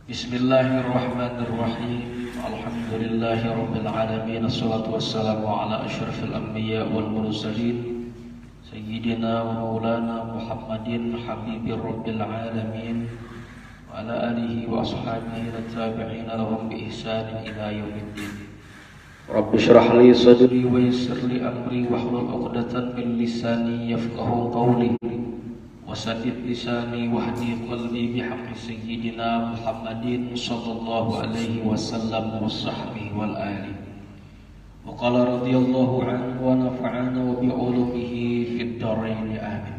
Bismillahirrahmanirrahim. Alhamdulillahirabbil alamin. Assalatu wassalamu ala asyrafil anbiya wal mursalin sayyidina wa maulana Muhammadin habibir rabbil alamin wa ala alihi wa ashabihi wa tabi'in lahum bi ihsan ila yaumiddin. Rabbi shrah li sadri wa yassir li amri wahlul 'uqdatam min lisani yafqahu qawli wasadid lisani wahdi qalbi bihaqqi sayyidina Muhammadin sallallahu alaihi wasallam wa sahbihi wal ali. Wa qala radhiyallahu anhu wa nafa'ana wa bi ulumihi fid dharain amin.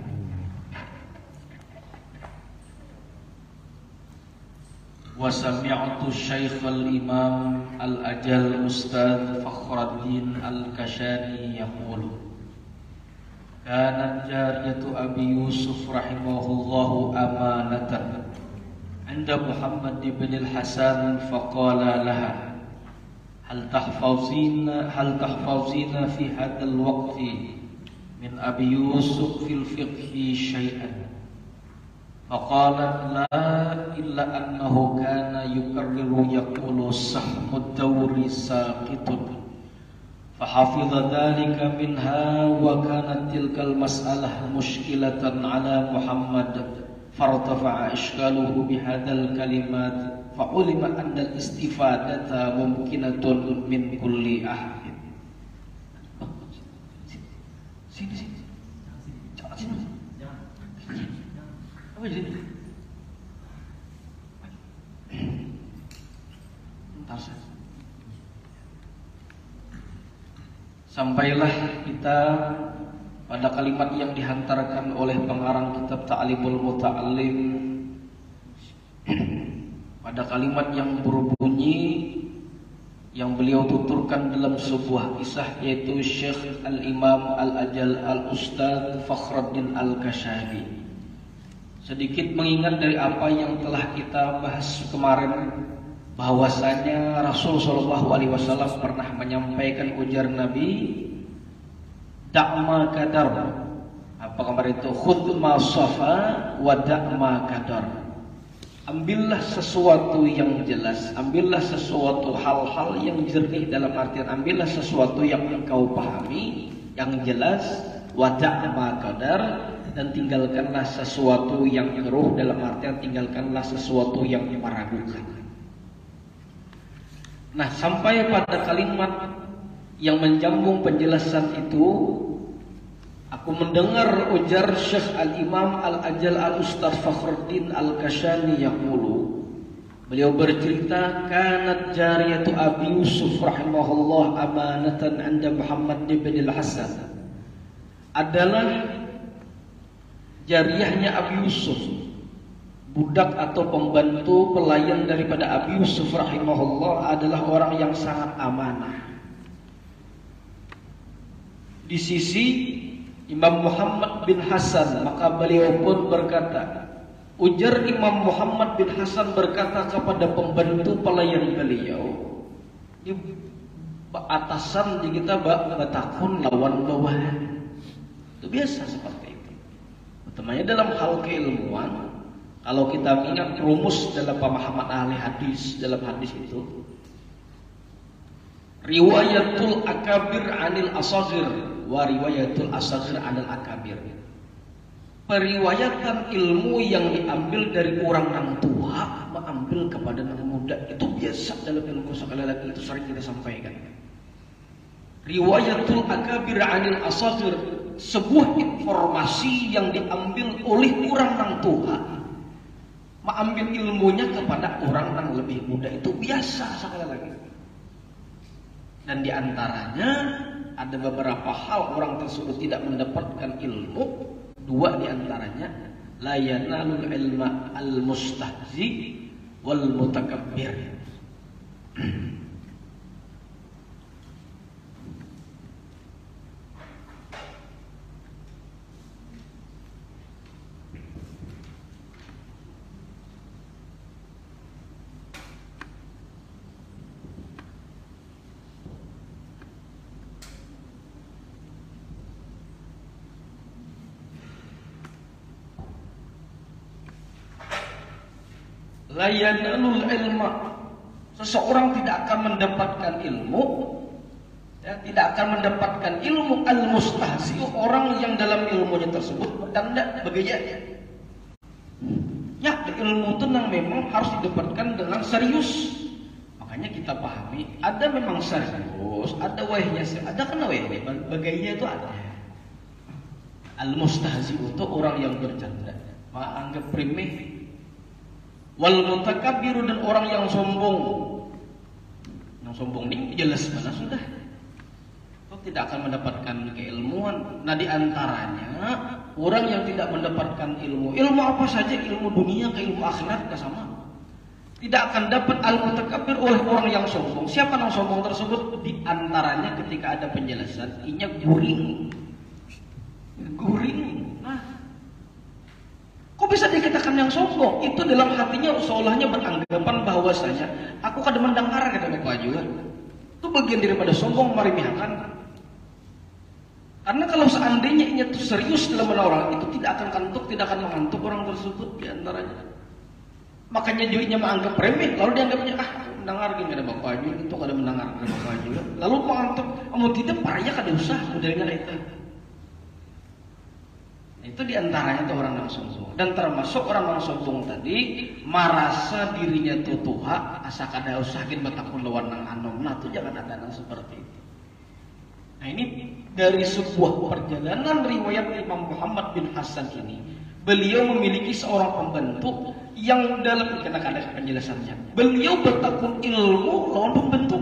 Wa sami'tu Syekh al-Imam al-Ajal Ustaz Fakhruddin Al-Kashani yaqulu kanat jariyatu Abi Yusuf rahimahullahu amanatan 'inda Muhammad bin al-Hasan faqala laha hal tahfazina fi hadzal waqti min Abi Yusuf fil fiqhi syai'an faqalat la illa annahu kana yukarriru yaqulu sahmud dawri saqitun فحفظ ذلك منها وكانت تلك المسألة مشكلة على محمد فارتفع إشكاله بهذا الكلمات فعلم أن الاستفادة ممكنة من كل أحد. Sampailah kita pada kalimat yang dihantarkan oleh pengarang kitab Ta'limul Muta'allim, pada kalimat yang berbunyi yang beliau tuturkan dalam sebuah kisah, yaitu Syekh Al-Imam Al-Ajal Al-Ustaz Fakhruddin Al-Kashani. Sedikit mengingat dari apa yang telah kita bahas kemarin, bahwasanya Rasul Shallallahu Alaihi Wasallam pernah menyampaikan ujar Nabi, "Da'ma kadar." Apa kemarin itu? "Khudh ma safa wa da'ma kadar." Ambillah sesuatu yang jelas, ambillah sesuatu hal-hal yang jernih, dalam artian ambillah sesuatu yang engkau pahami, yang jelas, wa da'ma kadar, dan tinggalkanlah sesuatu yang keruh, dalam artian tinggalkanlah sesuatu yang meragukan. Nah, sampai pada kalimat yang menjambung penjelasan itu, aku mendengar ujar Syekh Al-Imam Al-Ajal Al-Ustaz Fakhruddin Al-Kashani yaqulu, beliau bercerita, kanat jariyatu Abi Yusuf rahimahullah amanatan 'inda Muhammad bin al-Hasan, adalah jariyahnya Abi Yusuf, budak atau pembantu pelayan daripada Abi Yusuf rahimahullah, adalah orang yang sangat amanah di sisi Imam Muhammad bin Hasan. Maka beliau pun berkata, ujar Imam Muhammad bin Hasan berkata kepada pembantu pelayan beliau, ini atasan di kita batakun lawan bawahan. Itu biasa seperti itu. Utamanya dalam hal keilmuan. Kalau kita ingat rumus dalam pemahaman ahli hadis, dalam hadis itu, riwayatul akabir anil asagir wa riwayatul asagir anil akabir. Periwayatan ilmu yang diambil dari orang yang tua mengambil kepada yang muda, itu biasa dalam ilmu, sekali lagi itu sering kita sampaikan. Riwayatul akabir anil asagir, sebuah informasi yang diambil oleh orang yang tua mengambil ilmunya kepada orang yang lebih muda, itu biasa sekali lagi. Dan diantaranya ada beberapa hal orang tersebut tidak mendapatkan ilmu. Dua diantaranya, la yanalul ilma al-mustahzi wal mutakabbir. la yanalul ilma. Seseorang tidak akan mendapatkan ilmu, ya, tidak akan mendapatkan ilmu al-mustahzi, orang yang dalam ilmunya tersebut bertanda bergaya. Ya, ilmu itu memang harus didapatkan dengan serius. Makanya kita pahami, ada memang serius, ada wahnya, ada kan wahnya, bergaya itu ada. Al-mustahzi itu orang yang bercanda, menganggap remeh. Wal mutakabbiru, dan orang yang sombong. Yang sombong ini jelas mana sudah. Itu tidak akan mendapatkan keilmuan. Nah, di antaranya orang yang tidak mendapatkan ilmu apa saja, ilmu dunia ke ilmu akhirat tidak sama. Tidak akan dapat al-mutakabbir oleh orang yang sombong. Siapa yang sombong tersebut? Di antaranya ketika ada penjelasan, inya guring. Nah, kok bisa dikatakan yang sombong? Itu dalam hatinya seolahnya beranggapan bahwasanya aku kada mendengar kata Bapak juga. Itu bagian daripada sombong, meremehkan. Karena kalau seandainya ini tuh serius dalam orang itu tidak akan kantuk, tidak akan mengantuk orang tersebut di antaranya. Makanya juinya menganggap remeh, lalu dianggapnya mendengar gini ada Bapak juga, itu kada mendengar ada Bapak juga. Lalu mengantuk, kamu tidak parahnya kada usah modelnya itu. Itu diantaranya tuh orang yang sombong. Dan termasuk orang yang sombong tadi merasa dirinya tuh tuha, asa kada usah gin batakun lawan nang anom. Nah, itu jangan ada nang seperti itu. Nah, ini dari sebuah perjalanan riwayat Imam Muhammad bin Hasan ini, beliau memiliki seorang pembentuk yang dalam kadang-kadang penjelasannya, beliau bertakun ilmu lawan pembentuk.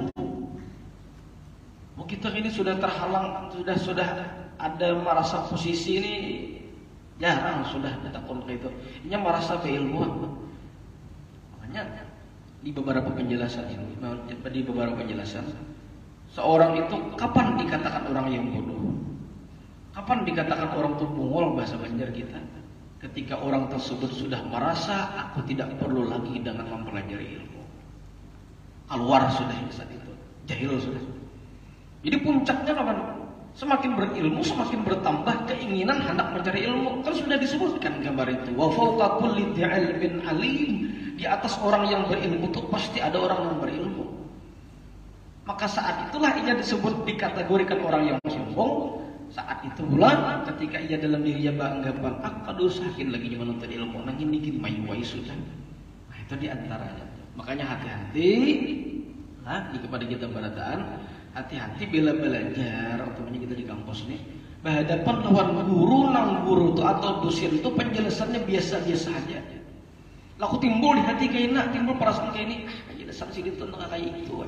Kita ini sudah terhalang, sudah ada merasa posisi ini jarang sudah bertakun itu. Ini merasa keilmuan. Makanya di beberapa penjelasan ini, di beberapa penjelasan, seorang itu kapan dikatakan orang yang bodoh? Kapan dikatakan orang itu bungol bahasa Banjar kita? Ketika orang tersebut sudah merasa aku tidak perlu lagi dengan mempelajari ilmu. Keluar sudah saat itu, jahil sudah. Jadi puncaknya kapan? Semakin berilmu, semakin bertambah keinginan hendak mencari ilmu. Kan sudah disebutkan gambar itu. Wa fawqa kulli dz'ilmin alim. Di atas orang yang berilmu itu pasti ada orang yang berilmu. Maka saat itulah ia disebut, dikategorikan orang yang sombong. Saat itu pula ketika ia dalam dirinya beranggapan aku usahain lagi menuntut ilmu, nang ini gini mayu sudah. Nah, itu diantaranya. Makanya hati-hati di kepada kita berataan. Hati-hati bila belajar, utamanya kita di kampus nih, berhadapan lawan guru, nang guru itu atau dosen itu penjelasannya biasa-biasa aja. Lalu timbul di hati kayak ini, timbul perasaan kayak ini, penjelasan sih itu nggak kayak itu,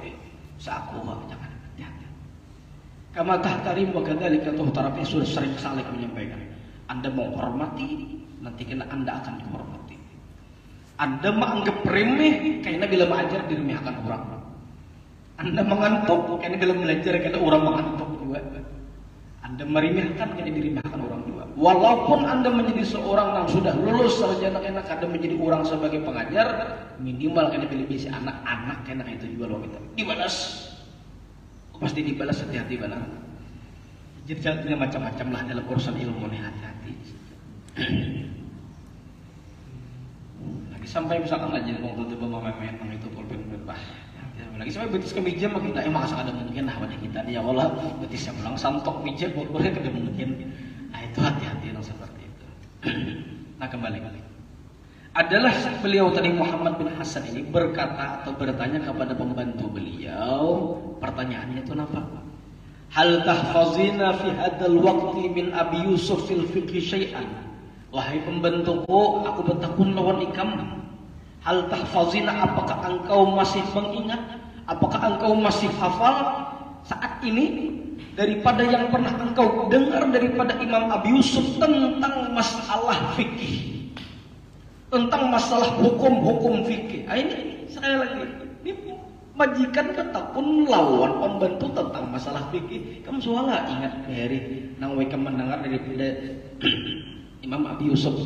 seaku jangan hati-hati. Kama tahtarim wa kadzalika tuhtarafi, sudah sering sekali menyampaikan. Anda mau hormati, nanti kena Anda akan dihormati. Anda menganggap remeh, kayaknya bila mengajar diremehkan orang. Anda mengantuk, karena dalam belajar karena orang mengantuk juga. Anda meremehkan, karena diremehkan orang juga. Walaupun Anda menjadi seorang yang sudah lulus sarjana, karena Anda menjadi orang sebagai pengajar, minimal karena bisa anak-anak, karena itu juga loh kita dibalas. Pasti dibalas, hati-hati benar. Jadi jangan macam-macam lah dalam urusan ilmu nih, hati-hati. Lagi sampai misalkan aja mau tiba-tiba memainkan itu pulpen berbah. Lagi sampai betis ke meja makin tak emang asal ada mungkin lah pada kita ya Allah betisnya pulang santok meja boleh kada mungkin. Nah itu hati-hati yang seperti itu. Nah kembali adalah beliau tadi Muhammad bin Hasan ini berkata atau bertanya kepada pembantu beliau, pertanyaannya itu apa? Hal tahfazina fi hadzal waqti min Abi Yusuf fil fiqh syai'an? Wahai pembantuku, aku bertakun lawan ikam. Hal tahfazina, apakah engkau masih mengingat? Apakah engkau masih hafal saat ini daripada yang pernah engkau dengar daripada Imam Abi Yusuf tentang masalah fikih, tentang masalah hukum-hukum fikih? Ini sekali lagi, ini majikan ketakun lawan pembantu tentang masalah fikih. Kamu soalnya ingat dari nang weka mendengar daripada Imam Abi Yusuf.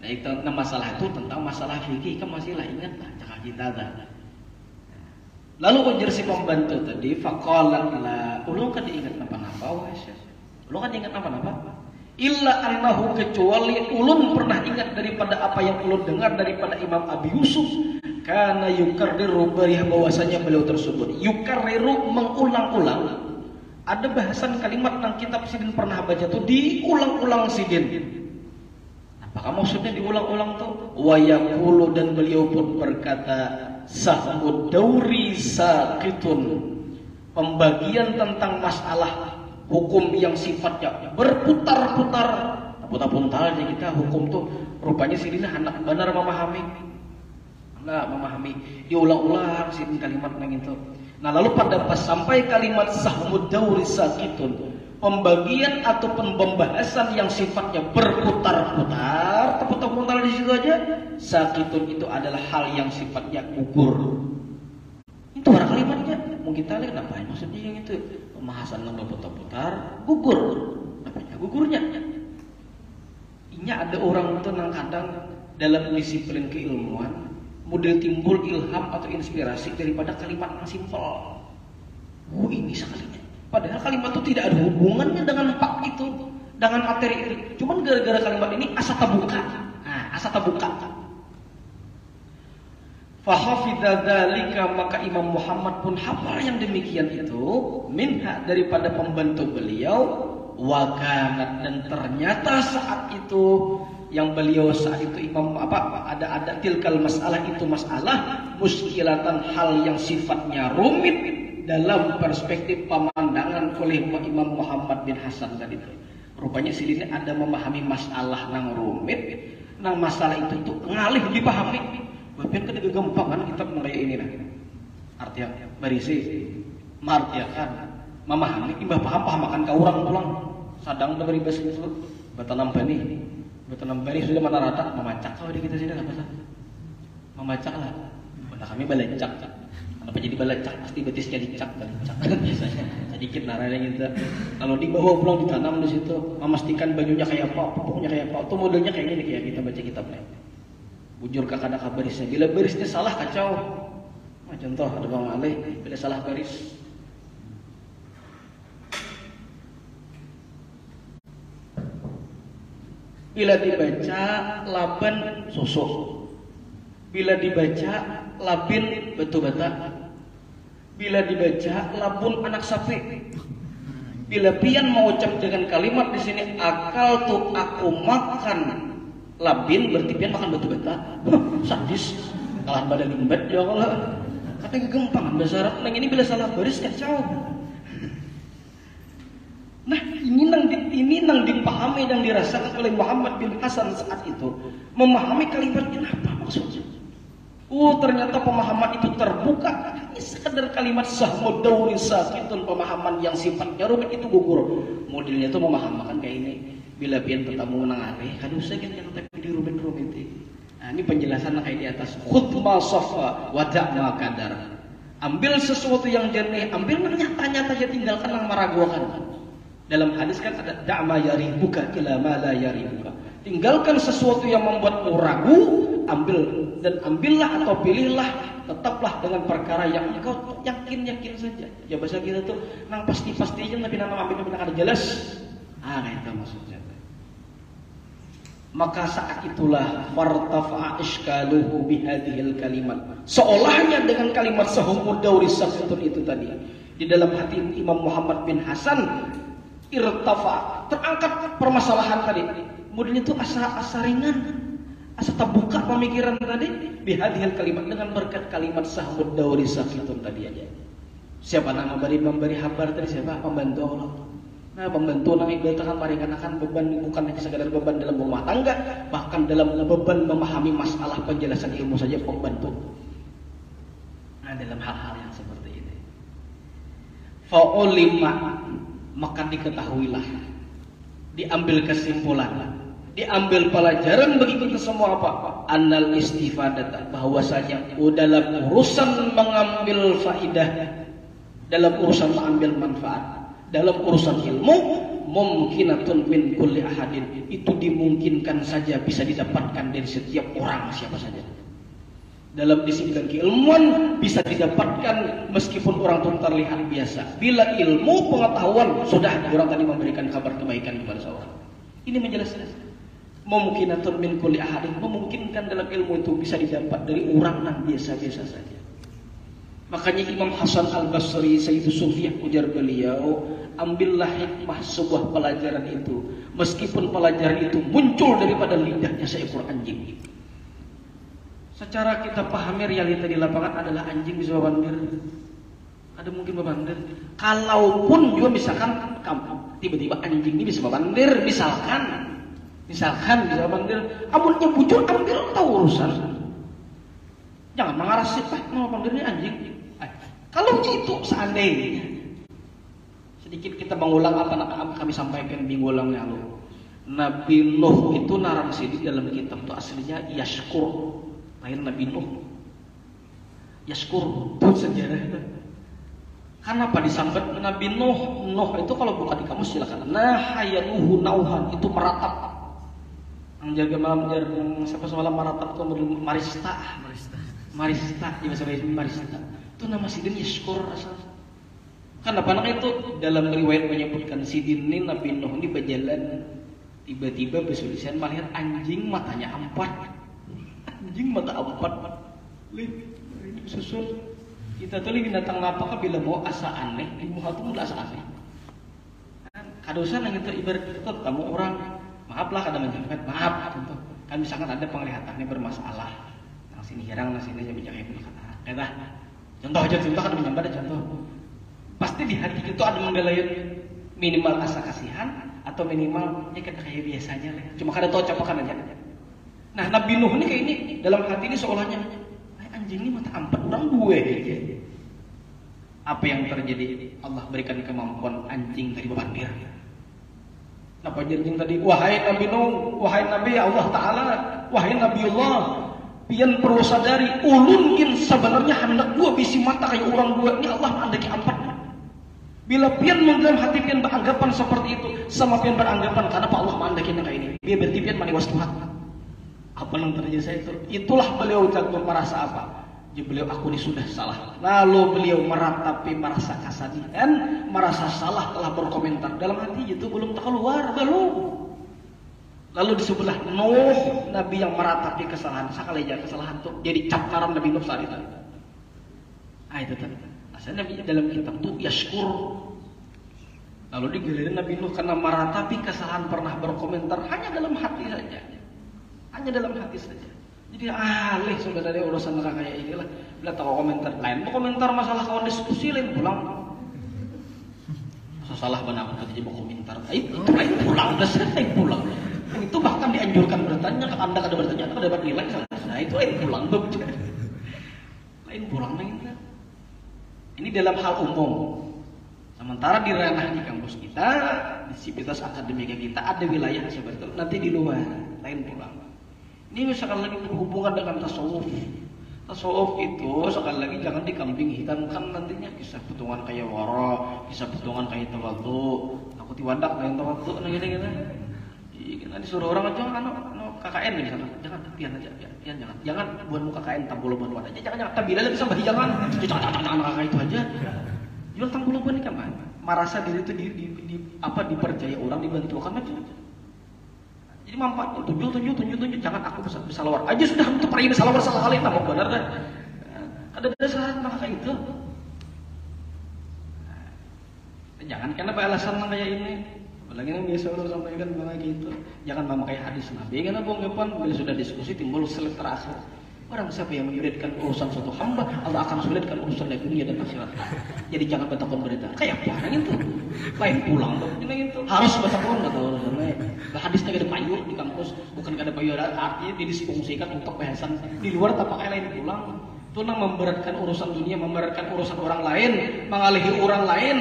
Nah itu masalah itu tentang masalah fikih. Kamu masih lah ingat lah cakap kita dah. Lalu ujar si pembantu tadi, faqalat la, ulun kan diingat napa-napa wahai syekh. Ulun kan diingat napa-napa. Illa annahu, kecuali ulun pernah ingat daripada apa yang ulun dengar daripada Imam Abi Yusuf karena yukarriru bahwasanya beliau tersebut yukarriru mengulang-ulang. Ada bahasan kalimat yang kitab sidin pernah baca tuh diulang-ulang sidin. Apakah maksudnya diulang-ulang tuh? Wa yaqulu, dan beliau pun berkata, sahmud dauri saqitun. Pembagian tentang masalah hukum yang sifatnya berputar-putar. Putar-putarnya kita hukum tuh rupanya sidin anak benar memahami. Enggak memahami. Diulang-ulang sidin kalimat yang itu. Nah lalu pada pas sampai kalimat sahmud dauri sakitun, pembagian ataupun pembahasan yang sifatnya berputar-putar, terputar-putar di situ aja, sakitun itu adalah hal yang sifatnya gugur. Itu arah kalimatnya. Mungkin kita lihat apa maksudnya yang itu, pembahasan yang berputar-putar, gugur. Apanya gugurnya? Ini ada orang itu yang kadang dalam disiplin keilmuan model timbul ilham atau inspirasi daripada kalimat yang simpel. Ini sekalinya. Padahal kalimat itu tidak ada hubungannya dengan bab itu, dengan materi itu. Cuman gara-gara kalimat ini asa tabuka. Nah, asa tabuka. Fahafidha dzalika, maka Imam Muhammad pun hafal yang demikian itu minha daripada pembantu beliau, wa kanat, dan ternyata saat itu yang beliau saat itu imam ada tilkal masalah, itu masalah muskilatan, hal yang sifatnya rumit dalam perspektif pemandangan oleh Imam Muhammad bin Hasan tadi itu. Rupanya sini ada memahami masalah nang rumit, nang masalah itu tuh ngalih dipahami. Bapak kan gampang kan kita kayak ini nah. Artinya berisi, martiakan, memahami, imbah paham akan kau orang pulang. Sadang dari bahasa itu batanam bani. Betul bani sudah mana rata memacak kalau di kita sini apa sih? Memacak lah. Benar kami balecak. Kenapa jadi balecak? Pasti betisnya dicak, balecak biasanya. Sedikit naranya gitu. Kalau dibawa pulang ditanam di situ, memastikan bajunya kayak apa, pupuknya kayak apa. Itu modelnya kayak gini kayak kita baca kitabnya. Bujur kakak ada barisnya. Bila barisnya salah kacau. Nah, contoh ada Bang Ali, bila salah baris. Bila dibaca laban sosok, bila dibaca labin batu bata, bila dibaca labun anak sapi, bila pian mengucap dengan kalimat di sini akal tuh aku makan labin, berarti pian makan batu bata. Sadis, kalah badan limbat ya Allah. Katanya gampang bahasa Arab. Nang ini bila salah baris kacau. Nah ini nang dipahami dan dirasakan oleh Muhammad bin Hasan saat itu. Memahami kalimatnya apa maksudnya. Ternyata pemahaman itu terbuka. Ini sekedar kalimat sahmud dauri sakitun, pemahaman yang sifatnya rumit itu gugur. Modelnya itu memahamakan kayak ini. Bila pian bertamu menang areh, kan usah kita yang tapi di rumit-rumit. Nah ini penjelasan kayak di atas. Khudh ma safa wa da' ma kadar. Ambil sesuatu yang jernih, ambil nyata-nyata aja, tinggalkan yang meragukan. Dalam hadis kan ada da'ma yaribuka ila ma la yaribuka. Tinggalkan sesuatu yang membuatmu ragu, ambillah atau pilihlah, tetaplah dengan perkara yang engkau yakin saja. Ya bahasa kita tuh nang pasti aja tapi nang ambil ada jelas. Itu maksudnya. Maka saat itulah fartafa'a iskaluhu bihadhil kalimat. Seolahnya dengan kalimat sahumud dauri sakitun itu tadi di dalam hati Imam Muhammad bin Hasan irtafa, terangkat permasalahan tadi. Kemudian itu asa ringan, asa terbuka pemikiran tadi bihadhil kalimat, dengan berkat kalimat sahmud dauri sakitun tadi aja. Siapa nama memberi kabar tadi? Siapa? Pembantu Allah. Nah, pembantu nang ibaratkan meringankan beban, bukan hanya sekadar beban dalam rumah tangga, bahkan dalam beban memahami masalah penjelasan ilmu saja pembantu. Nah, dalam hal-hal yang seperti ini. Fa'ulima, maka diketahuilah, diambil kesimpulan, diambil pelajaran bagi kita semua apa? Annal istifadata, bahwasanya dalam urusan mengambil faidah, dalam urusan mengambil manfaat, dalam urusan ilmu, mumkinatun min kulli ahadin, itu dimungkinkan saja bisa didapatkan dari setiap orang, siapa saja. Dalam disiplin keilmuan bisa didapatkan meskipun orang itu terlihat biasa. Bila ilmu pengetahuan sudah orang tadi memberikan kabar kebaikan kepada seorang. Ini menjelaskan. Mumkinatun min kulli ahadin, memungkinkan dalam ilmu itu bisa didapat dari orang yang biasa-biasa saja. Makanya Imam Hasan Al-Basri Sayyidu Sufiyah ujar beliau, ambillah hikmah sebuah pelajaran itu, meskipun pelajaran itu muncul daripada lidahnya seekor anjing. Secara kita pahami realita di lapangan adalah anjing bisa babandir. Ada mungkin babandir. Kalaupun juga misalkan tiba-tiba anjing ini bisa babandir, misalkan bisa babandir, amunnya bujur ambil tahu urusan. Jangan mengarah sih Pak, mau bandirnya anjing. Kalau itu seandainya sedikit kita mengulang apa yang kami sampaikan minggu lalu. Nabi Nuh itu narasi di dalam kitab itu aslinya Yashkur. Lain Nabi Nuh. Yashkur itu sejarah itu. Kenapa disambat Nabi Nuh? Nuh itu kalau buka di kamus silakan. Nahayanuhu nauhan, itu meratap. Yang jaga malam yang siapa semalam meratap itu Marista. Di bahasa Indonesia Marista. Itu nama Sidin Yashkur asal. Kenapa anak itu dalam riwayat menyebutkan Sidin ini Nabi Nuh ini berjalan tiba-tiba bersulisan melihat anjing matanya empat. Anjing mata empat. Susun. Kita tuh binatang apakah bila mau asa aneh, di muka tuh udah asa aneh. Kadosan yang itu ibarat itu kamu orang, maaflah kadang menjawab, maaf contoh. Kan misalkan ada penglihatannya bermasalah, nang sini hirang, nang sini jadi jangan berkata. Kata, contoh kan menyambar contoh. Pasti di hati itu ada menggalayan minimal asa kasihan atau minimal ya kayak biasanya lah. Cuma kada tahu capakan aja. Nah Nabi Nuh ini kayak ini dalam hati ini seolahnya anjing ini mata empat orang gue. Apa yang terjadi? Allah berikan kemampuan anjing tadi babandir. Apa anjing tadi? Wahai Nabi Nuh, wahai Nabi Allah Ta'ala, wahai Nabi Allah, pian perlu sadari ulun sebenarnya hendak dua bisi mata kayak orang dua ini Allah mandaki empat. Bila pian dalam hati pian beranggapan seperti itu, sama pian beranggapan kenapa Allah mandaki kayak ini? Dia berarti pian maniwas Tuhan. Apa yang terjadi saya itu? Itulah beliau jatuh merasa apa? Jadi beliau aku ini sudah salah. Lalu beliau meratapi merasa kesadihan, merasa salah telah berkomentar dalam hati itu belum keluar belum. Lalu di sebelah Nuh Nabi yang meratapi kesalahan sekali aja kesalahan tuh jadi cap naram Nabi Nuh saat itu. Itu tadi. Asalnya Nabi dalam kitab itu Yashkur. Lalu digilirin Nabi Nuh karena meratapi kesalahan pernah berkomentar hanya dalam hati saja. Hanya dalam hati saja. Jadi alih sebenarnya urusan neraka kayak inilah. Bila tahu komentar lain, mau komentar masalah kawan diskusi lain pulang. Salah benar jadi mau komentar. Itu lain pulang, udah selesai pulang. Itu bahkan dianjurkan bertanya, Anda kada bertanya, Anda dapat nilai salah. Nah itu lain pulang lain pulang ini dalam hal umum. Sementara di ranah di kampus kita, di sivitas akademika kita ada wilayah seperti itu. Nanti di luar lain pulang. Ini sekali lagi berhubungan dengan tasawuf. Tasawuf itu sekali lagi jangan dikambing hitamkan nantinya kisah petungan kayak wara, kisah petungan kayak tawadhu. Aku tiwadak dengan tawadhu gitu. Kita disuruh orang aja KKN misalkan. Jangan pian aja, pian jangan buat muka KKN tambul-buan aja. Jangan tabila lagi sampai jangan kakak itu aja. Jual tambul-buan ini kan merasa diri itu dipercaya orang dibantukan aja. Jadi manfaatnya tunjuk jangan aku bisa lawar aja sudah untuk pergi bisa lawar salah kali tambah benar kan. Ada dasar kayak itu. Jangan karena alasan kayak ini. Apalagi yang biasa orang sampaikan kayak gitu. Jangan memakai hadis Nabi karena bongkapan bila sudah diskusi timbul selek terakhir. Orang siapa yang menyulitkan urusan suatu hamba, Allah akan sulitkan urusan dunia dan akhirat. Jadi jangan bertakun berita. Kayak apa itu? Lain pulang dong. Itu harus bertakun atau urusannya. Hadisnya ada payung di kampus, bukan ada payung artinya didisfungsikan untuk bahasan di luar tampaknya lain pulang. Itu nang memberatkan urusan dunia, memberatkan urusan orang lain, mengalihi orang lain.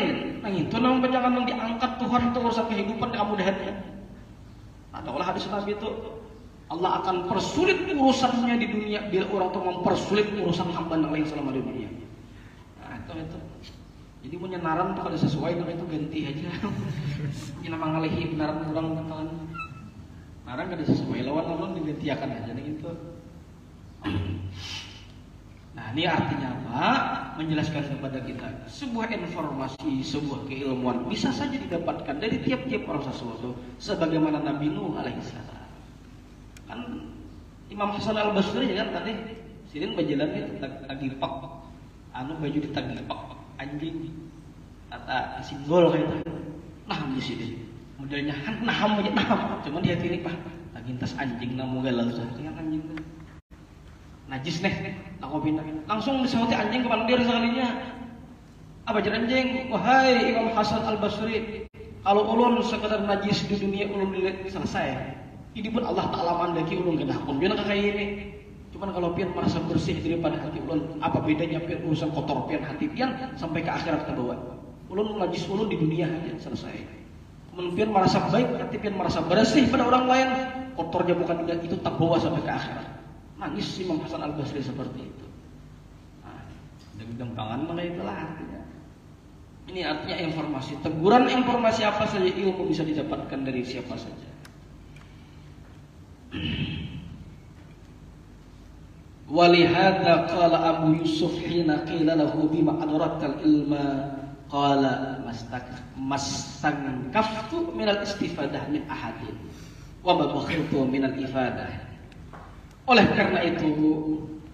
Nah itu nang jangan diangkat Tuhan untuk urusan kehidupan kamu dahatnya. Ataulah hadis Nabi itu Allah akan persulit urusannya di dunia bila orang itu mempersulit urusan hamba yang lain selama di dunia. Nah itu. Jadi punya naran tuh kada sesuai dengan itu ganti aja. Jangan mengalihi benaran orang kan. Naran kada sesuai lawan digantiakan aja gitu. Nah ini artinya apa? Menjelaskan kepada kita sebuah informasi, sebuah keilmuan bisa saja didapatkan dari tiap-tiap orang sesuatu. Sebagaimana Nabi Nuh alaihissalam. Kan Imam Hasan Al Basri kan tadi sidin bajalan itu tagipak, baju ditagipak anjing, kata singgol kayak itu. Nah di sini modelnya naham aja naham, cuman di hati ini pak tagintas anjing namu galau dengan anjing najis nih, aku pindah langsung disauti anjing kepala dia sekalinya. Apa jadi anjing? Wahai Imam Hasan Al Basri, kalau ulun sekedar najis di dunia ulun selesai. Ini pun Allah Ta'ala mandaki ulun kena pun biar kayak ini. Cuman kalau pian merasa bersih daripada hati ulun, apa bedanya pian urusan kotor pian hati pian sampai ke akhirat terbawa. Ulun najis ulun di dunia aja selesai. Kemudian pian merasa baik, hati pian merasa bersih pada orang lain, kotornya bukan tidak itu tak bawa sampai ke akhirat. Nangis Imam Hasan Al Basri seperti itu. Nah, dempangan mana itulah artinya. Ini artinya informasi. Teguran informasi apa saja ilmu bisa didapatkan dari siapa saja. Walihada qala Abu Yusuf hina qila lahu bima adrakal ilma qala mastankaftu minal istifadah min ahadin wa bakhiltu minal ifadah. Oleh karena itu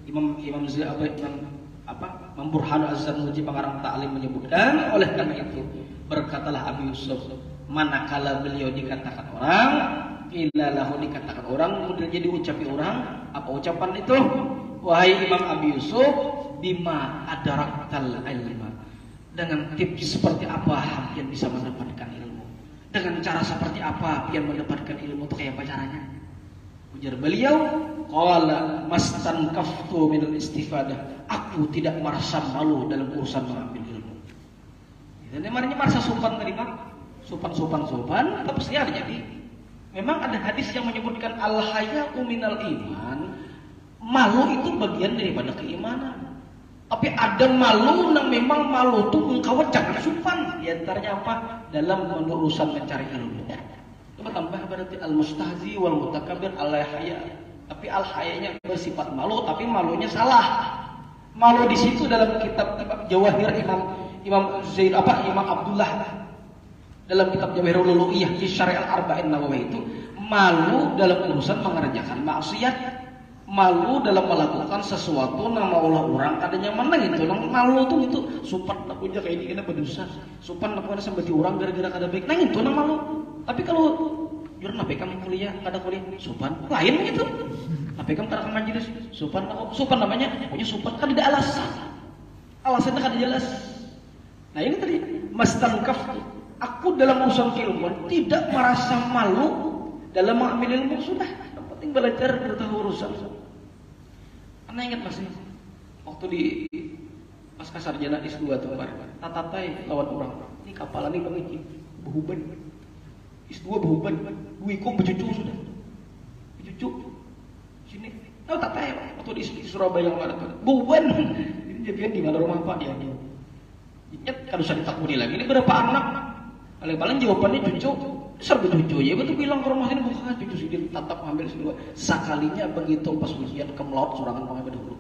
Imam Burhan Az-Zarnuji pengarang Ta'lim menyebutkan, oleh karena itu berkatalah Abu Yusuf, manakala beliau dikatakan orang, ilalahu dikatakan orang, kemudian jadi ucapi orang, apa ucapan itu? Wahai Imam Abu Yusuf, bima adaraktal ilma, dengan tips seperti apa pian bisa mendapatkan ilmu, dengan cara seperti apa pian mendapatkan ilmu itu kayak apa caranya? Ujar beliau, qala mastankaftu minal istifadah, aku tidak merasa malu dalam urusan mengambil ilmu. Dan namanya merasa sopan tadi Pak, sopan, tapi pasti ada jadi. Memang ada hadis yang menyebutkan al-haya'u minal iman, malu itu bagian daripada keimanan. Tapi ada malu yang memang malu itu engkau jangan sopan. Di antaranya apa? Dalam urusan mencari ilmu. Coba tambah berarti al-mustahzi wal mutakabir al-haya. Tapi al-hayanya bersifat malu, tapi malunya salah. Malu di situ dalam kitab Jawahir Imam Abdullah dalam kitab Jawahirul Uluhiyah di Syarih Al-Arba'in Nawawi itu, malu dalam urusan mengerjakan maksiat, malu dalam melakukan sesuatu nama Allah orang adanya mana itu, malu tuh itu sopan nak punya kayak ini kena berdosa, sopan nak punya sampai orang gara-gara kada baik, nah itu nama malu. Tapi kalau jujur nape kamu kuliah kada kuliah sopan lain gitu, nape kamu kada majelis sopan namanya punya sopan kan tidak alasannya kada jelas. Nah ini tadi mastankaftu, aku dalam urusan keilmuan tidak merasa malu dalam mengambil ilmu, sudah yang penting belajar bertahu urusan. Anda ingat masih waktu di pasca sarjana S2 tuh kemarin tatatai lawan orang ini kapalan ini bang ini behuban S2 behuban duiku becucu sudah becucu sini tahu tatai waktu di Surabaya yang mana tuh behuban ini jadian di mana rumah Pak dia ingat kalau usah ditakuni lagi ini berapa anak paling jawabannya cucu serba cucu ya betul bilang ke rumah sini bukan cucu sini tatap ambil S2 sekalinya begitu pas ujian kemelot surangan pengambil dulu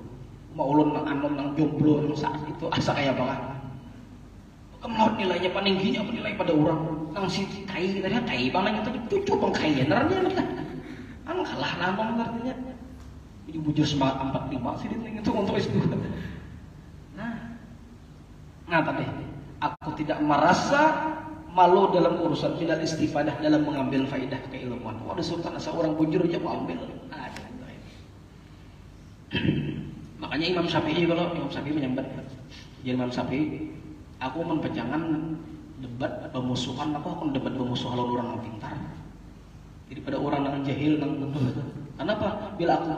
mau ulun nang anom nang jomblo nang saat itu asa kayak apa kemelot nilainya paling gini apa nilai pada orang nang si kai tadi kai bang itu cucu bang kai narnya kan kalah nambang artinya jadi bujur semangat 45 sih itu untuk S2 nah tadi aku tidak merasa malu dalam urusan minal istifadah dalam mengambil faidah keilmuan. Waduh sultan asa orang bujur aja mau ambil. Makanya Imam Syafi'i menyambat Imam Syafi'i, aku menpejangan debat bermusuhan, aku debat bermusuhan lawan orang yang pintar daripada orang yang jahil yang bodoh. Kenapa? Bila aku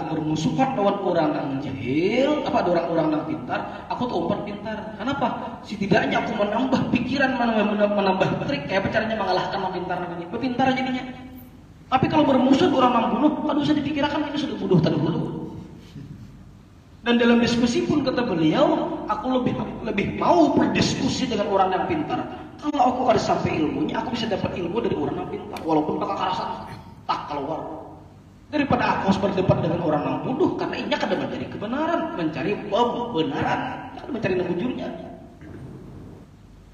bermusuhan lawan orang yang jahil, orang yang pintar, aku tuh umpat pintar. Kenapa? Setidaknya aku menambah pikiran, menambah trik kayak caranya mengalahkan orang pintar ini. Pintar jadinya. Tapi kalau bermusuh orang yang bodoh, aduh bisa dipikirkan ini sudah bodoh tadi dulu. Dan dalam diskusi pun kata beliau, aku lebih mau berdiskusi dengan orang yang pintar. Kalau aku ada sampai ilmunya, aku bisa dapat ilmu dari orang yang pintar, walaupun bakal kerasan tak keluar. Daripada aku harus berdebat dengan orang yang bodoh, karena ini akan mencari kebenaran, mencari kebenaran, akan mencari bujurnya.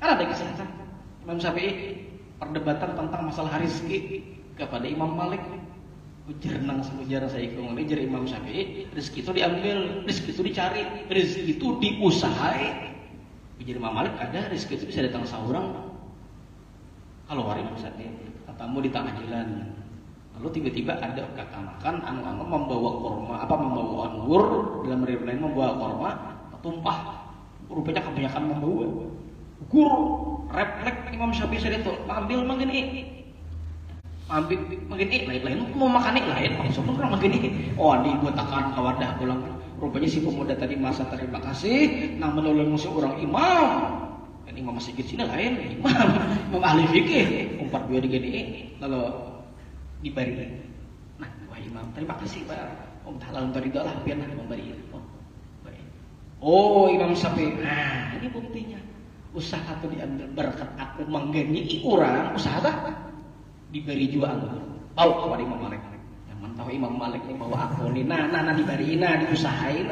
Kan ada kisah Imam Syafi'i perdebatan tentang masalah rezeki kepada Imam Malik. Ujar saya ikut ujar Imam Syafi'i, rezeki itu diambil, rezeki itu dicari, rezeki itu diusahai. Ujar Imam Malik, ada rezeki itu bisa datang seorang. Kalau hari Imam Syafi'i, katamu di tengah jalan, lalu tiba-tiba ada kata makan, anu membawa korma, membawa anggur, dalam riwayat lain membawa korma, tumpah, rupanya kebanyakan membawa. Guru, refleks Imam Syafi'i saya itu, ambil begini. Ambil begini lain mau makan lain maksudnya orang begini ini gue tekan ke wadah pulang rupanya si pemuda tadi masa terima kasih nah menolong seorang imam dan imam masih di sini lain imam ahli fikih umpat dua digini lalu diberi nah wah imam terima kasih pak halal beri lah biar memberi Imam Syafi'i nah ini buktinya usaha itu diambil berkat aku menggani orang usaha diberi juga anggur bau kepada Imam Malik yang tahu Imam Malik ini bawa aku nih nah diberi diusahain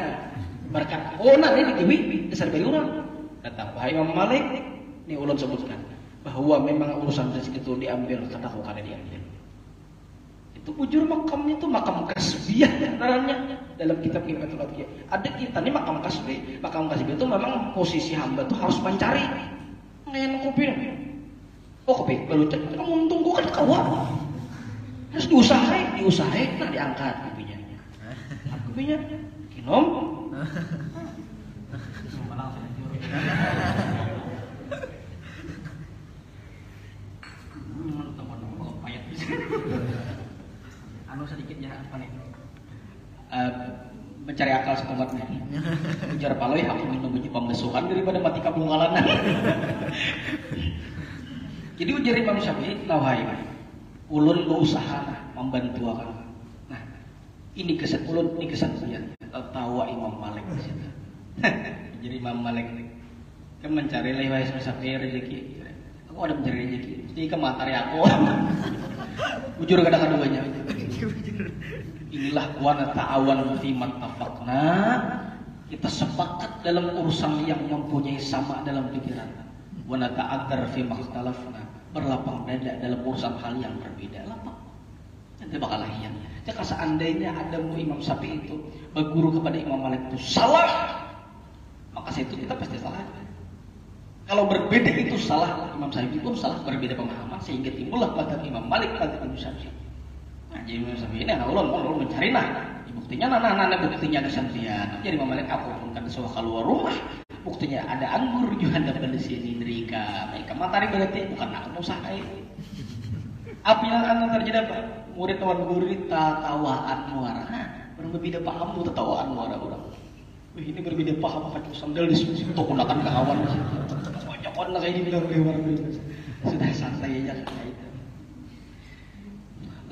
berkat ini dikibi dasar beri orang datang wahai Imam Malik ini ulun sebutkan bahwa memang urusan rezeki itu diambil kata kau kada diambil itu bujur makamnya itu makam kasbiyah namanya dalam kitab Kifatul Awliya ada kita nih makam kasbi itu memang posisi hamba itu harus mencari ngayan kopi kopi baru cek kamu untung gua kan kawan harus diusahain nah diangkat kopinya kinom sedikit ya apa nih mencari akal setempat nih ujar paloi aku minum biji pembesuhan daripada mati kabungkalan. Jadi ujar Imam Syafi'i, wahai ulun berusaha membantu akan. Nah, ini kesan ulun, ini kesan dia. Tawa Imam Malik di situ. Jadi Imam Malik kan mencari wahai Imam Syafi'i rezeki. Aku ada mencari rezeki. Mesti ke materi aku. Ujur kadang-kadangnya. Inilah wana ta'awan fi mattafaqna. Kita sepakat dalam urusan yang mempunyai sama dalam pikiran. Wa nata'adzar fi makhtalafna. Berlapang dada dalam urusan hal yang berbeda lapang nanti bakal lahian jika seandainya ada Imam Syafi'i itu berguru kepada Imam Malik itu salah maka itu kita pasti salah kalau berbeda itu salah Imam Syafi'i pun salah berbeda pemahaman sehingga timbullah pada Imam Malik pada Imam Syafi'i nah jadi Imam Syafi'i ini ulun mencari buktinya buktinya kesantrian jadi Imam Malik aku pun kan suah keluar rumah buktinya ada anggur juga dapat di sini mereka matahari berarti bukan aku usahain apa yang akan terjadi apa murid tawaan muara orang berbeda paham tuh tawaan muara orang ini berbeda paham pakai sandal di situ gunakan kawan cocokon lah kayak dibilang lewat sudah santai aja kayak itu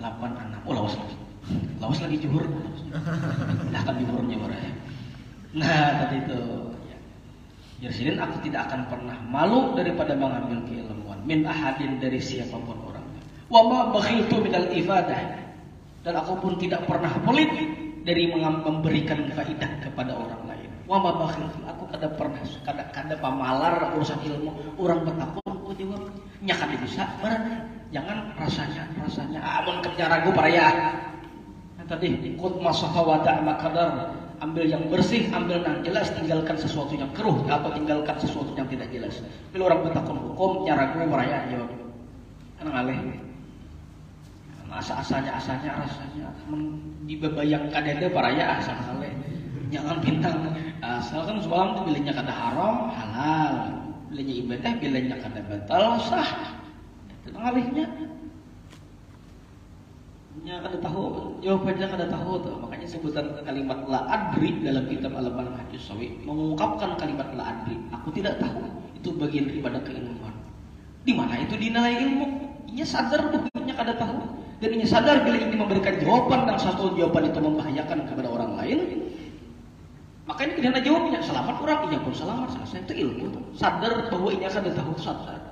8 anak lawas lagi juhur udah akan juhurnya orang nah tadi itu Jersilin aku tidak akan pernah malu daripada mengambil keilmuan min ahadin dari siapapun orang. Wa ma bakhiltu minal ifadah dan aku pun tidak pernah pelit dari memberikan faidah kepada orang lain. Wa ma bakhiltu aku kada pernah kada pamalar urusan ilmu orang bertakwa aku jawab nya kada bisa barang jangan rasanya amun kerja ragu para ya. Tadi ikut masaha wada' makadar ambil yang bersih, ambil yang jelas, tinggalkan sesuatu yang keruh atau tinggalkan sesuatu yang tidak jelas. Bila orang bertakun hukum, cara gue meraya jawab, kan ngaleh. Asanya rasanya, dibayang kadang paraya asal ngaleh. Jangan bintang, asal kan semalam tuh bilanya kada haram, halal, bilanya ibadah, bilanya kada batal, sah. Itu ngalehnya. Kada tahu, jawabannya kada tahu tuh. Makanya sebutan kalimat la adri dalam kitab Al-Manhaj As-Sawi mengungkapkan kalimat la adri. Aku tidak tahu. Itu bagian daripada keilmuan. Di mana itu dinilai ilmu? Inya sadar bahwa kada tahu dan inya sadar bila ini memberikan jawaban dan satu jawaban itu membahayakan kepada orang lain. Makanya tidak jawabnya selamat orang, inya pun selamat. Selesai itu ilmu. Sadar bahwa inya kada tahu sadar.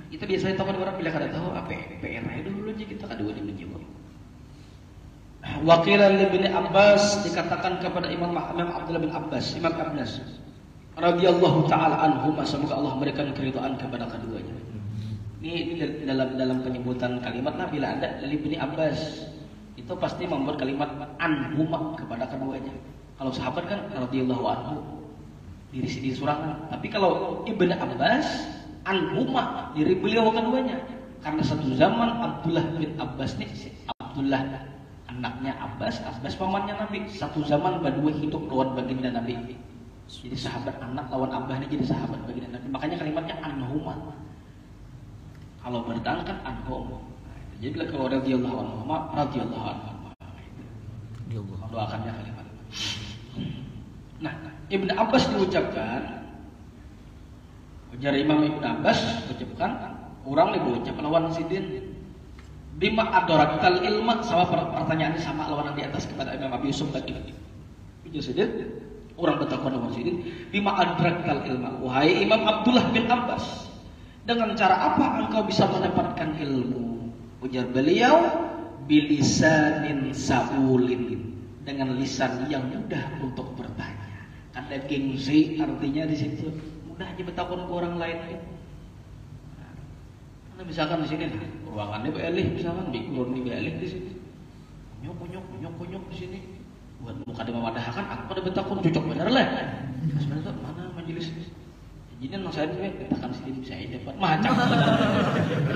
Kita biasanya tahu orang bila kada tahu apa PR dulu aja kita kada wajib menjawab. Wakilan Ibnu Abbas dikatakan kepada Imam Abdullah bin Abbas, Imam Abbas radhiyallahu taala anhu, semoga Allah memberikan keridhaan kepada keduanya. Ini dalam penyebutan kalimat lah, bila ada dari Ibnu Abbas itu pasti membuat kalimat anhuma kepada keduanya. Kalau sahabat kan radhiyallahu anhu diri surangan, tapi kalau Ibnu Abbas anhuma diri beliau keduanya. Karena satu zaman Abdullah bin Abbas nih, Abdullah anaknya Abbas, Abbas pamannya Nabi. Satu zaman berdua hidup lawan baginda Nabi. Jadi sahabat anak lawan Abbas ini jadi sahabat baginda Nabi. Makanya kalimatnya anhuma. Kalau bertahan kan anhum. Jadi bila kalau radhiyallahu anhu, radhiyallahu anhu. Doakannya kalimat. Nah, Ibnu Abbas diucapkan, ujar Imam Ibnu Abbas ucapkan, orang nih ucap lawan sidin. Bima adoraktal ilma, sama pertanyaannya sama lawan yang di atas kepada Imam Abi Yusuf tadi. Ujar sidin, orang bertakwa lawan sidin. Bima adoraktal ilma, wahai Imam Abdullah bin Abbas, dengan cara apa engkau bisa mendapatkan ilmu? Ujar beliau, bilisanin saulin, dengan lisan yang mudah untuk bertanya. Ada gengsi artinya di situ, mudah aja bertakwa ke orang lain. Nah, misalkan di sini, ruangannya beelih, misalkan bikur nih beelih di sini, kunyuk di sini, buat muka dimamadahakan, aku pada bertakwa cocok bener lah. Sebenarnya mana majelis? Jadi nang saya tuh katakan sini bisa dapat macam.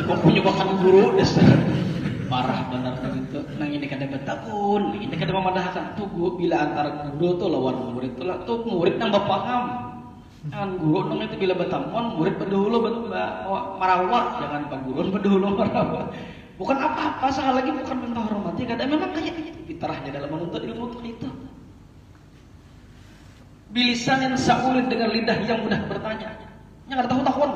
Kok punya bahkan guru dasar parah benar gitu. Nang ini kada betakun, ini kada memadahkan tuh guru bila antara guru tuh lawan murid tuh murid nang berpaham. Kan guru nang itu bila bertamuan murid berdahulu marawat, jangan pak guru berdahulu marawat. Bukan apa-apa, sekali lagi bukan minta hormati, kada memang kayak gitu fitrahnya dalam menuntut ilmu itu. Bilisanin saulin, dengan lidah yang mudah bertanya. Yang ada tahu-tahuan.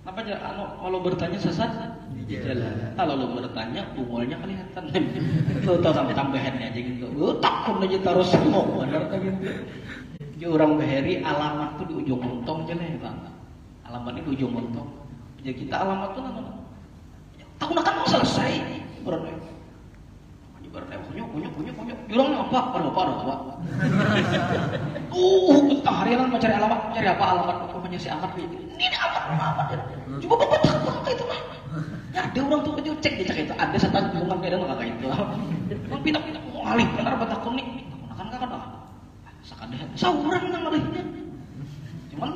Apa aja kalau bertanya sesat di jalan. Kalau lo bertanya umurnya kelihatan. Lo tahu tambahannya aja gitu. Lo takut aja taruh semua benar kan gitu. Jadi orang Beheri alamat tuh di ujung montong aja nih, Bang. Alamatnya di ujung montong. Jadi kita alamat tuh tahu nak kan mau selesai. Berarti kunyuk. Jurang apa? Apa? Harian mau cari alamat, cari apa alamat? Pokoknya si Ahmad ini apa? Coba bapak takut itu mah. Ya ada orang tuh aja cek itu. Ada setan hubungan beda nggak kayak itu. Mau pindah mau alih benar apa takut nih? Kan sakadeh. Sauran nang alihnya. Cuman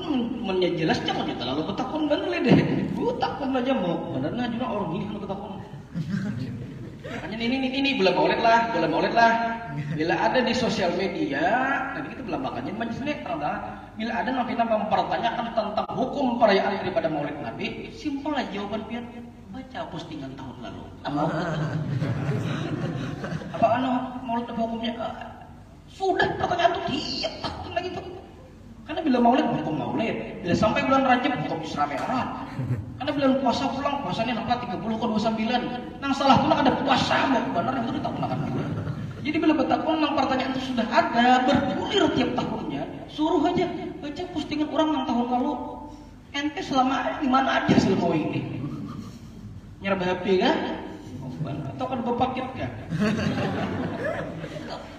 menjelas jangan kita lalu betakun bener deh. Gua takut aja mau benernya juga orang ini kan betakun. Makanya ini bulan maulid lah. Bila ada di sosial media, nanti kita bilang makanya majelis bila ada nabi mempertanyakan tentang hukum perayaan daripada maulid Nabi, simpel aja jawaban biar baca postingan tahun lalu. Apa maulid hukumnya? Sudah pertanyaan itu diam takut lagi tuh. Karena bila maulid hukum maulid, bila sampai bulan Rajab hukum Isra Mi'raj. Karena bulan puasa pulang puasanya nampak 30 ke 29. Nang salah tuh ada puasa mau benar itu ditakunakan. Jadi bila bertakun nang pertanyaan itu sudah ada bergulir tiap tahunnya, suruh aja baca postingan orang nang tahun lalu. Ente selama di mana aja selama ini? Nyerba HP kan? Atau kan berpaket kan?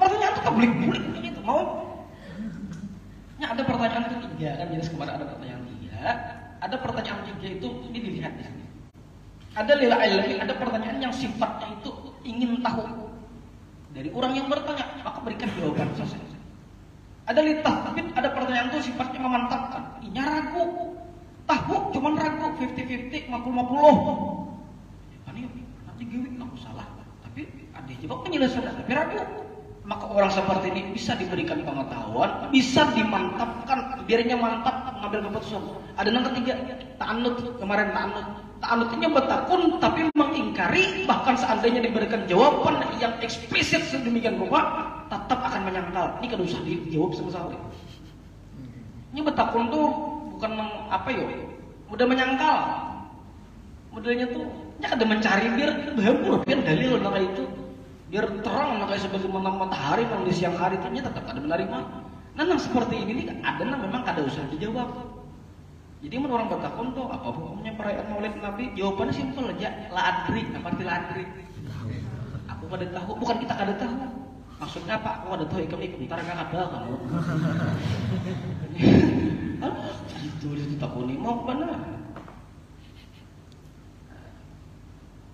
Pertanyaan itu kebelik-belik gitu mau. Ada pertanyaan ketiga kan jelas kemarin ada pertanyaan tiga. Ada pertanyaan tiga itu ini dilihat di sini. Ada lil ilmi, ada pertanyaan yang sifatnya itu ingin tahu dari orang yang bertanya, maka berikan jawaban selesai. Ada lil tahbit, ada pertanyaan itu sifatnya memantapkan. Inya ragu, tahu cuman ragu 50-50, 50-50. Ini nanti gue aku salah, tapi ada jawab penyelesaian tapi ragu. Maka orang seperti ini bisa diberikan pengetahuan, bisa dimantapkan, biarnya mantap mengambil keputusan. Ada yang ketiga, ta'anut, kemarin ta'anutnya bertakun tapi mengingkari, bahkan seandainya diberikan jawaban yang eksplisit sedemikian rupa, tetap akan menyangkal. Ini kan usah dijawab sama-sama. Ini bertakun tuh bukan apa ya, mudah menyangkal. Modelnya tuh, ada mencari biar berhembur, biar dalil nama itu. Biar terang kayak sebagaimana matahari yang di siang hari ternyata tetap ada menerima. Nah seperti ini nih ada memang kada usah dijawab. Jadi menurut orang bertakun tuh apa hukumnya perayaan Maulid Nabi? Jawabannya simpel aja, la adri, apa arti la adri? Aku kada tahu, bukan kita kada tahu. Maksudnya apa? Aku kada tahu ikut ntar enggak ada kamu. Itu takuni mau benar.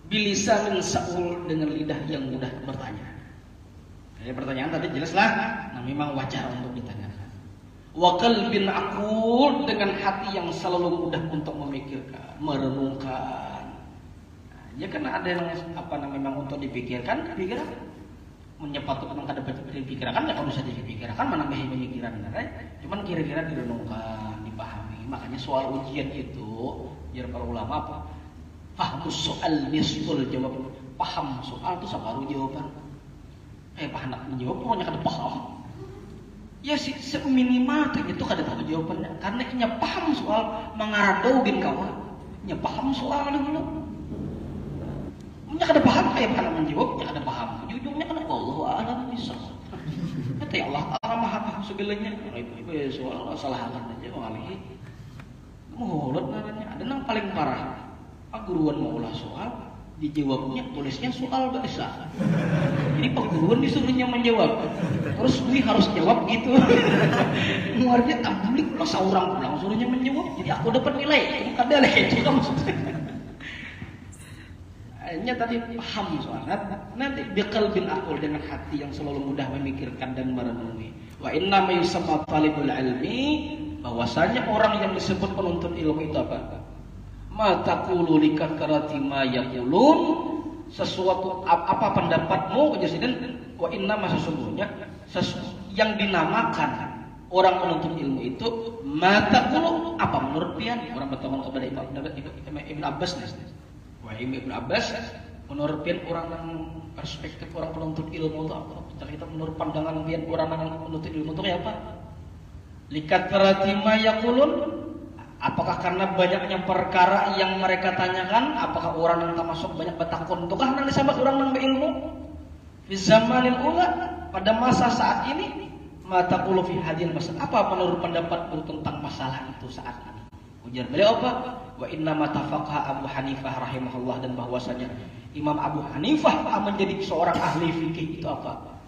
bilisanin sa'ul, dengan lidah yang mudah bertanya. Jadi pertanyaan tadi jelaslah, nah memang wajar untuk ditanyakan. Wa qalbin aqul, dengan hati yang selalu mudah untuk memikirkan, merenungkan. Nah, ya kan ada yang memang untuk dipikirkan, menyepatukan kada dipikirkan, ya kalau bisa dipikirkan mana pemikiran, cuman kira-kira direnungkan, dipahami. Makanya soal ujian itu, biar para ulama apa? Fahmus soal nisful jawab. Paham soal itu separuh jawaban. Paham nak menjawab pokoknya kada paham. Ya seminimal itu kada tahu jawabannya. Karena nya paham soal mengaradau bin kawan. Nya paham soal dulu. Nya kada paham paham menjawab, nya kada paham. Ujungnya kan Allah a'lam bishawab. Kata ya Allah Ta'ala Maha paham segalanya. Itu soal salahan aja wali. Mulut namanya. Ada yang paling parah. Guruan mau ulah soal, dijawabnya tulisnya soal biasa. Jadi Pak Guruan disuruhnya menjawab, terus Dwi harus jawab gitu. Muarnya tampil pula seorang pulang suruhnya menjawab, jadi aku dapat nilai. Kada lah itu maksudnya. Hanya tadi paham soalnya. Nanti biqalbin aqul, dengan hati yang selalu mudah memikirkan dan merenungi. Wa inna ma yusamma talibul ilmi, bahwasanya orang yang disebut penuntut ilmu itu apa? Ma taqulu likathrati ma yaqulun, sesuatu apa pendapatmu kejadian. Wa inna ma sesungguhnya yang dinamakan orang penuntut ilmu itu ma taqulu, apa menurut pian orang berteman kepada Ibn Abbas nih. Wah, Ibn Abbas menurut pian orang yang perspektif orang penuntut ilmu itu apa? Kita menurut pandangan pian orang yang penuntut ilmu itu kayak apa? Likathrati ma yaqulun, apakah karena banyaknya perkara yang mereka tanyakan? Apakah orang yang termasuk banyak bertakun? Itukah nanti sahabat orang yang berilmu? Di zamanil ula, pada masa saat ini, mata qulu fi hadil masalah. Apa menurut pendapatku tentang masalah itu saat ini? Ujar beliau apa? Wa inna ma tafaqaha Abu Hanifah rahimahullah, dan bahwasanya Imam Abu Hanifah menjadi seorang ahli fikih itu apa?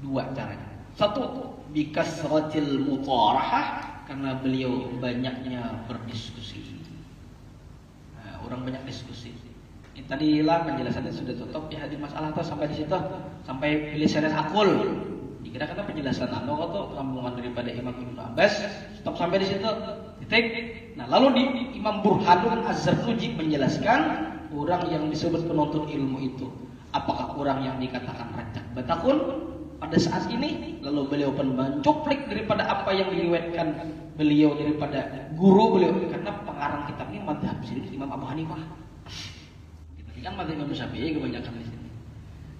Dua caranya. Satu, bikasratil mutarahah, karena beliau banyaknya berdiskusi. Nah, orang banyak diskusi. Ini tadilah penjelasannya sudah tutup ya di masalah itu sampai di situ, sampai pilih syarat akul. Dikira kata penjelasan atau sambungan daripada Imam Ibn Abbas, stop sampai di situ. Titik. Nah, lalu di Imam Burhanuddin Az-Zarnuji menjelaskan orang yang disebut penuntut ilmu itu, apakah orang yang dikatakan rancak batakun pada saat ini, lalu beliau pun mencuplik daripada apa yang diriwayatkan beliau daripada guru beliau, karena pengarang kitab ini mazhab sini Imam Abu Hanifah. Kita kan mazhab Imam Syafi'i kebanyakan di sini.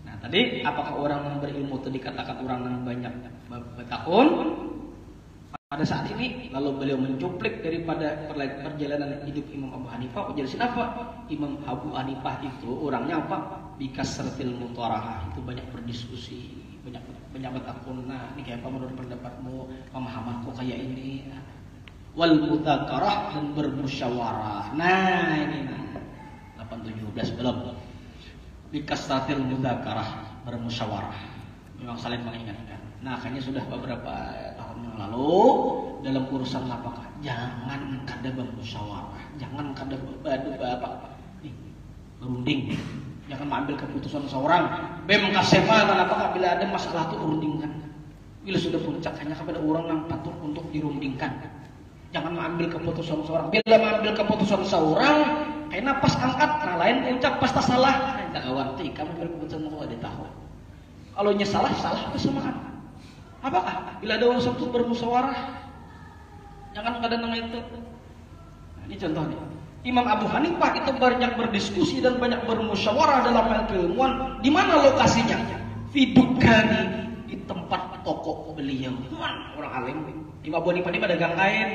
Nah, tadi apakah orang yang berilmu itu dikatakan orang yang banyak bertakun pada saat ini, lalu beliau mencuplik daripada perjalanan hidup Imam Abu Hanifah. Jelasin apa? Imam Abu Hanifah itu orangnya apa? Bikasratil mutarahah, itu banyak berdiskusi, banyak bertakun. Nah, ini kayak apa menurut pendapatmu, pemahamanku kayak ini. Wal mudzakarah, dan bermusyawarah. Nah, ini 817 belum. Bikasratil mudzakarah, bermusyawarah. Memang saling mengingatkan. Nah, kayaknya sudah beberapa tahun yang lalu dalam urusan apakah jangan kada bermusyawarah, jangan kada berunding. Jangan mengambil keputusan seorang. Bem kasema, apakah bila ada masalah itu urundingkan. Bila sudah puncak hanya kepada orang yang patut untuk dirundingkan. Jangan mengambil keputusan seorang. Bila mengambil keputusan seorang, kena pas angkat, nah lain puncak pasti salah. Nah, kawan, kamu ambil keputusan mau ada tahu. Kalau salah kesamaan. Apakah bila ada urusan itu bermusyawarah? Jangan kada nama itu. Nah, ini contohnya. Imam Abu Hanifah itu banyak berdiskusi dan banyak bermusyawarah dalam hal keilmuan. Di mana lokasinya? Fidukani, di tempat toko beliau. Orang alim. Imam Abu Hanifah ini pada gang kain.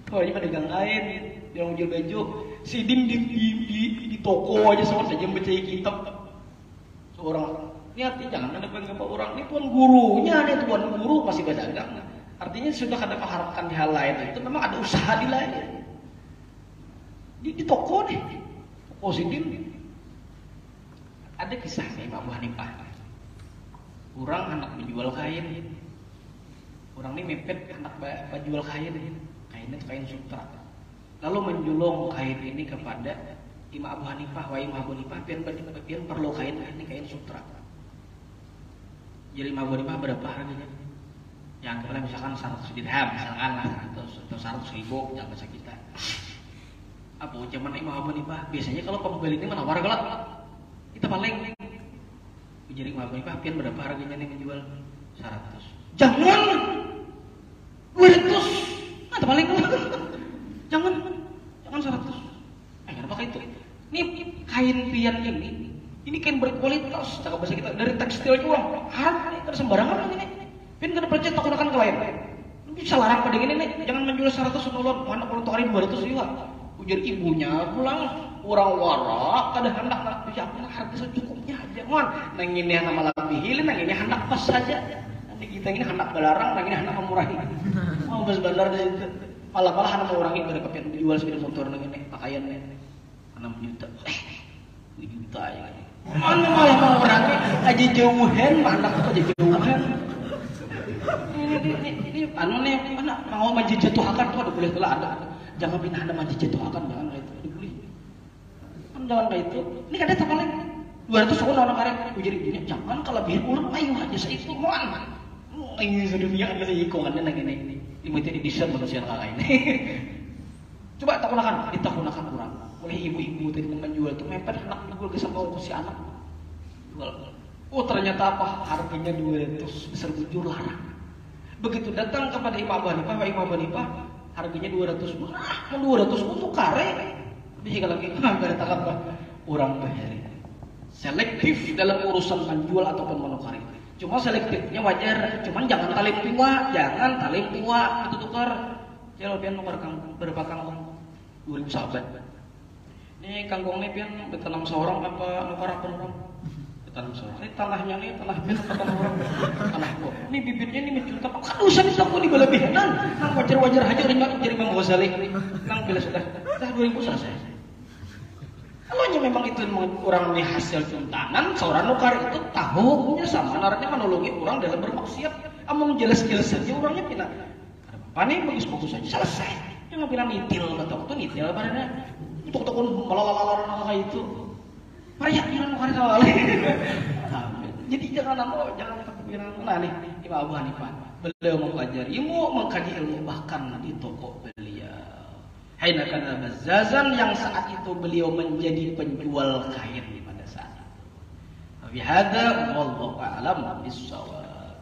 Oh, ini pada gang kain. Dia ngujil baju. Sidim di toko aja sama saja baca kitab. Seorang niat jangan ada pengen orang ini tuan gurunya, ini tuan guru masih berdagang. Artinya sudah ada mengharapkan di hal lain. Itu memang ada usaha di lain. Di toko nih, toko Sidim. Ada kisah Imam Abu Hanifah. Orang anak menjual kain. Orang ini mepet anak penjual kain. Kainnya itu kain sutra. Lalu menjulung kain ini kepada Imam Abu Hanifah, Imam Abu Hanifah pian perlu kain sutra. Jadi Imam Abu Hanifah berapa harganya? Yang kemarin misalkan 100 dirham misalkan lah atau 100 ribu yang bahasa kita. Apa zaman Imam Abu Hanifah biasanya kalau pembeli ini menawar galak. Kita paling jadi Imam Abu Hanifah pian berapa harganya nih menjual 100. Jangan 200. Nah, paling jangan 100. Kenapa itu? Ini kain pian ini kain berkualitas. Cakap bahasa kita dari tekstilnya uang. Harap nih, kada sembarangan ini. Pian kada percaya tak gunakan ke lain. Bisa larang pada gini nih, jangan menjual 100 nolon, mana kalau tukari 200 juga. Ujar ibunya pulang orang wara, kada hendak nak bisa harga secukupnya aja. Mon, nang ini nama lebih hilin, nang ini hendak pas saja. Nanti kita ini hendak belarang, nang ini hendak memurahi. Mau bas bandar dari itu. Malah hendak mengurangi pada kepian dijual sepeda motor nang ini pakaiannya. 6 juta. 2 juta ya. Mana malah mau orangnya aja jauhan, mana kok aja jauhan. Ini anu nih mana mau maju jatuhakan tuh ada boleh telah ada. Jangan pindah ada maju jatuhakan jangan kayak itu dibeli. Kan jangan kayak itu. Ini kada tak paling 200 orang karek ujar ibunya jangan kalau biar ulang ayo aja saya itu mohon. Ini sedunia ada sih ikongannya nang ini. Limited edition manusia lain. Coba tak gunakan, ditakunakan orang. Oleh ibu-ibu tadi menjual itu mepet anak jual ke sama si anak. Jual. Oh ternyata apa? Harganya 200 besar bujur larang. Begitu datang kepada Imam Abu Hanifah, harganya 200 murah. 200 untuk kare. Bisa lagi ada takap orang bayar. Selektif dalam urusan menjual ataupun menukar. Cuma selektifnya wajar. Cuman jangan talim tua, itu tukar. Kalau pian nomor kangkung berapa kangkung? 2000 sahabat. Ini kangkung ini pian betanam seorang apa nukar apa orang? Betanam seorang. Ini tanahnya nih tanah pian betanam orang. Tanah kok. Ini bibitnya ini mencuta. Kan usah dilakukan di belebihanan. Nang wajar-wajar aja orang jadi Imam Ghazali. Nang bila sudah 2000 selesai. Kalau memang itu orang ini hasil cuntanan, seorang nukar itu tahu sama naratnya menolongi orang dalam bermaksiat. Among jelas-jelas saja orangnya pindah. Panik bagus-bagus saja selesai. Jangan bilang nitil atau itu nitil padahal untuk malah kayak itu. Pariak bilang nukar salah. Jadi jangan bilang nah nih Imam Abu Hanifah. Beliau mengkaji ilmu bahkan di toko beliau. Haina kana bazzazan yang saat itu beliau menjadi penjual kain pada saat itu. Tapi hada wallahu a'lam bissawab.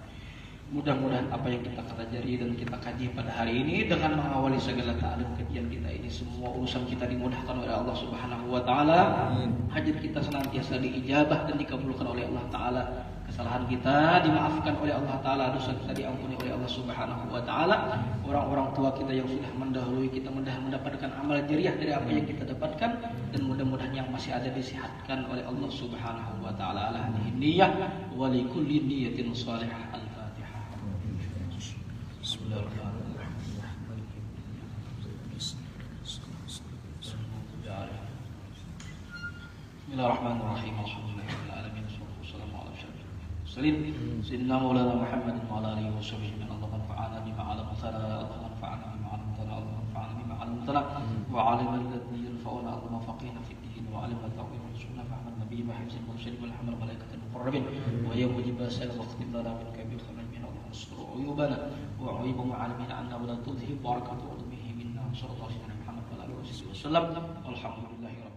Mudah-mudahan apa yang kita pelajari dan kita kaji pada hari ini dengan mengawali segala ta'lim kajian kita ini semua urusan kita dimudahkan oleh Allah Subhanahu wa taala. Hajat kita senantiasa diijabah dan dikabulkan oleh Allah taala. Kesalahan kita dimaafkan oleh Allah taala, dosa kita diampuni oleh Allah Subhanahu wa taala. Orang-orang tua kita yang sudah mendahului kita mudah mendapatkan amal jariah dari apa yang kita dapatkan dan mudah-mudahan yang masih ada disihatkan oleh Allah Subhanahu wa taala ala hadhihi niyyah wa li kulli niyyatin shalihah. Bismillahirrahmanirrahim. Alhamdulillahirabbil alamin. Wassalamu ala asyrafil mursalin sayyidina maulana Muhammadin wa ala alihi washabbihi min Allah anfa'ana bima 'allamtana Allah anfa'ana bima 'allamtana Allah anfa'ana bima 'allamtana wa 'alima alladhi yanfa'una Allah faqihna fid din wa 'alima at-tawhid wa sunnah fahman nabiy wa hifzil mursalin wal hamal malaikatil muqarrabin wa yawma jibasal waqtin lana min kabir khamal min Allah asturu uyubana wa uyubu ma'alimina anna wa la tudhib barakatuhu bihi minna sallallahu alaihi wa sallam. Alhamdulillah.